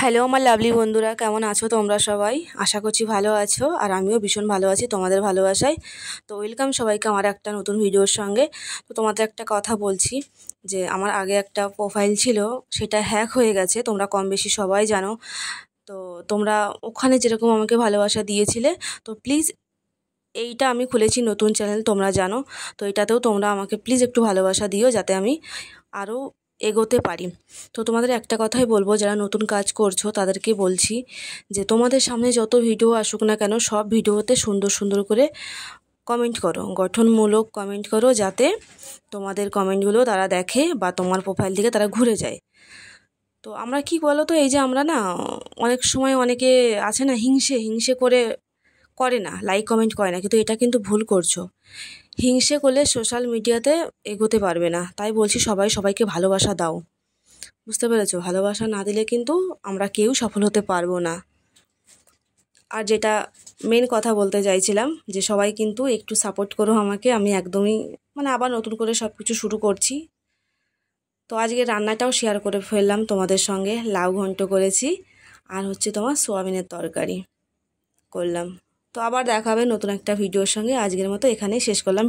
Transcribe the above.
Hello আমার lovely বন্ধুরা, কেমন আছো তোমরা সবাই? আশা করছি ভালো আছো, আর আমিও ভীষণ ভালো আছি তোমাদের ভালোবাসায়। তো ওয়েলকাম সবাইকে আমার একটা নতুন ভিডিওর সঙ্গে। তো তোমাদের একটা কথা বলছি, যে আমার আগে একটা প্রোফাইল ছিল, সেটা হ্যাক হয়ে গেছে, তোমরা কম বেশি সবাই জানো। তো তোমরা ওখানে যেরকম আমাকে ভালোবাসা দিয়েছিলে, তো প্লিজ এইটা আমি খুলেছি নতুন চ্যানেল, তোমরা জানো। তো এটাতেও তোমরা আমাকে প্লিজ একটু ভালোবাসা দিও, যাতে আমি আরও এগোতে পারি। তো তোমাদের একটা কথাই বলবো, যারা নতুন কাজ করছো তাদেরকে বলছি, যে তোমাদের সামনে যত ভিডিও আসুক না কেন, সব ভিডিওতে সুন্দর সুন্দর করে কমেন্ট করো, গঠনমূলক কমেন্ট করো, যাতে তোমাদের কমেন্টগুলো তারা দেখে বা তোমার প্রোফাইল থেকে তারা ঘুরে যায়। তো আমরা কি বলো তো, এই যে আমরা না অনেক সময় অনেকে আছে না, হিংসে হিংসে করে না, লাইক কমেন্ট করে না, কিন্তু এটা কিন্তু ভুল করছো। হিংসে করলে সোশ্যাল মিডিয়াতে এগোতে পারবে না। তাই বলছি, সবাই সবাইকে ভালোবাসা দাও, বুঝতে পেরেছো? ভালোবাসা না দিলে কিন্তু আমরা কেউ সফল হতে পারবো না। আর যেটা মেন কথা বলতে চাইছিলাম, যে সবাই কিন্তু একটু সাপোর্ট করো আমাকে, আমি একদমই আবার নতুন করে সব কিছু শুরু করছি। তো আজকে রান্নাটাও শেয়ার করে ফেললাম তোমাদের সঙ্গে, লাউ ঘন্ট করেছি, আর হচ্ছে তোমার সোয়াবিনের তরকারি করলাম। তো আবার দেখা হবে নতুন একটা ভিডিওর সঙ্গে, আজকের মতো এখানেই শেষ করলাম।